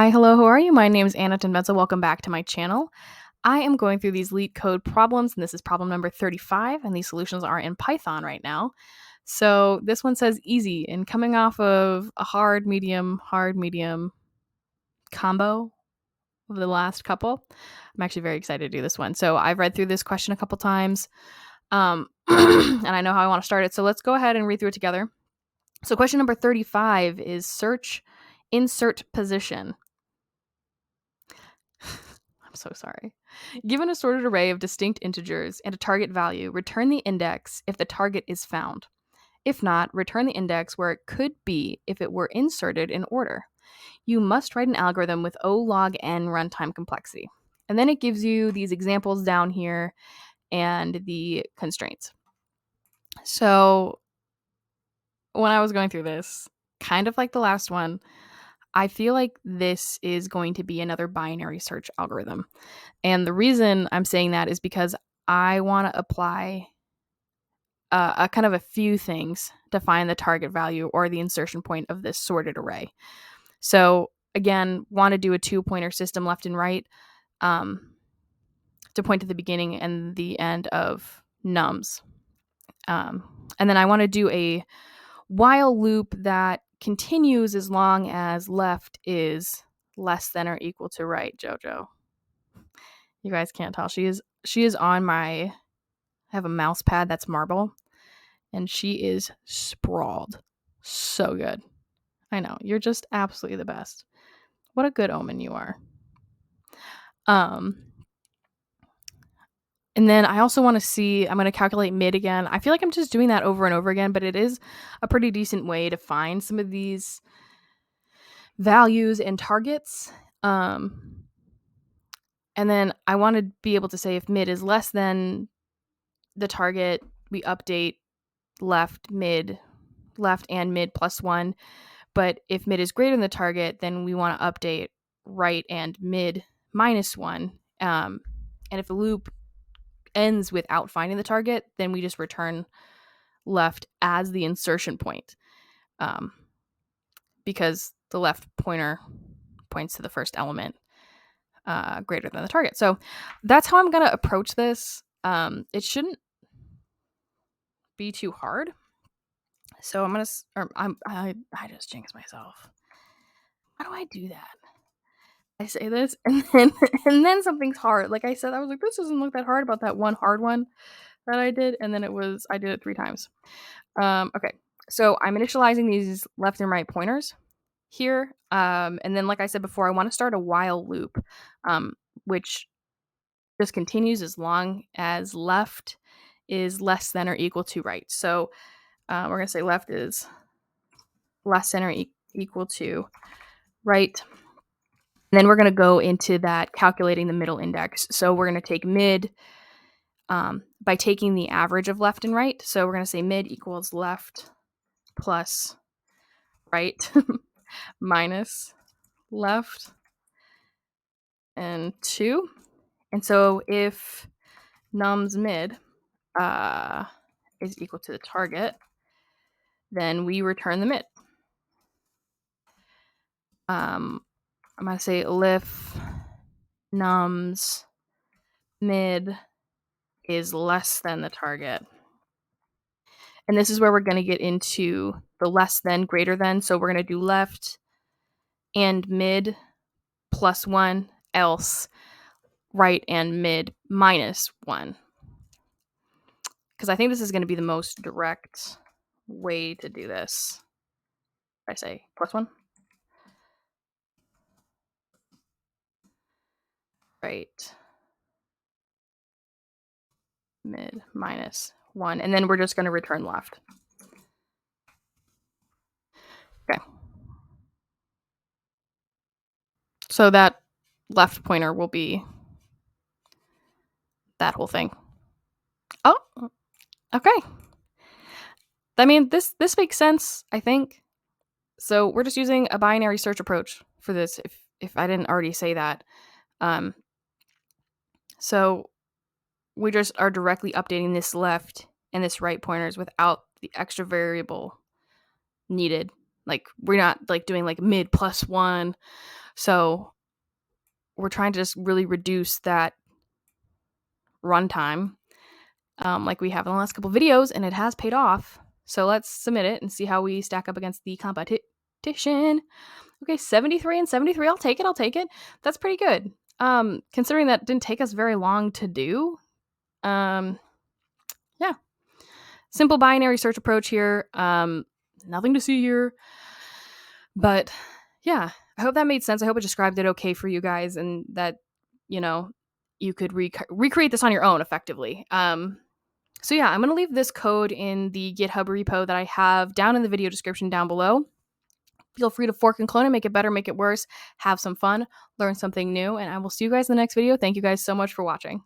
Hi, hello, how are you? My name is Anna Tenbenza. Welcome back to my channel. I am going through these LeetCode problems, and this is problem number 35, and these solutions are in Python right now. So this one says easy, and coming off of a hard, medium combo of the last couple, I'm actually very excited to do this one. So I've read through this question a couple times, and I know how I want to start it. So let's go ahead and read through it together. So question number 35 is search insert position. I'm so sorry. Given a sorted array of distinct integers and a target value, return the index if the target is found. If not, return the index where it could be if it were inserted in order. You must write an algorithm with O log n runtime complexity. And then it gives you these examples down here and the constraints. So when I was going through this, kind of like the last one, I feel like this is going to be another binary search algorithm. And the reason I'm saying that is because I want to apply a kind of a few things to find the target value or the insertion point of this sorted array. So again, want to do a two-pointer system left and right to point to the beginning and the end of nums. And then I want to do a while loop that continues as long as left is less than or equal to right, Jojo. You guys can't tell. She is on my I have a mouse pad that's marble, and she is sprawled. So good. I know. You're just absolutely the best. What a good omen you are. And then I also want to see, I'm going to calculate mid again. I feel like I'm just doing that over and over again, but it is a pretty decent way to find some of these values and targets. And then I want to be able to say if mid is less than the target, we update left and mid plus 1. But if mid is greater than the target, then we want to update right and mid minus 1. And if the loop ends without finding the target, then we just return left as the insertion point, because the left pointer points to the first element greater than the target. So that's how I'm going to approach this. It shouldn't be too hard. So I'm going to, I just jinxed myself. How do I do that? I say this and then something's hard. Like I said, I was like, this doesn't look that hard about that one hard one that I did, and then I did it 3 times. Okay, so I'm initializing these left and right pointers here, and then like I said before, I want to start a while loop, which just continues as long as left is less than or equal to right. So we're gonna say left is less than or equal to right. And then we're going to go into that calculating the middle index. So we're going to take mid by taking the average of left and right. So we're going to say mid equals left plus right minus left and 2. And so if nums mid is equal to the target, then we return the mid. I'm going to say if nums mid is less than the target. And this is where we're going to get into the less than, greater than. So we're going to do left and mid plus 1, else right and mid minus 1. Because I think this is going to be the most direct way to do this. I say plus 1. Right. Mid minus 1. And then we're just going to return left. Okay. So that left pointer will be that whole thing. Oh, okay. I mean, this makes sense, I think. So we're just using a binary search approach for this, if I didn't already say that. So we just are directly updating this left and this right pointers without the extra variable needed. Like we're not like doing like mid plus 1. So we're trying to just really reduce that runtime, like we have in the last couple videos, and it has paid off. So let's submit it and see how we stack up against the competition. Okay, 73 and 73. I'll take it. That's pretty good. Considering that didn't take us very long to do. Yeah. Simple binary search approach here. Nothing to see here. But yeah, I hope that made sense. I hope it described it okay for you guys, and that, you could recreate this on your own effectively. So yeah, I'm going to leave this code in the GitHub repo that I have down in the video description down below. Feel free to fork and clone it, make it better, make it worse, have some fun, learn something new, and I will see you guys in the next video. Thank you guys so much for watching.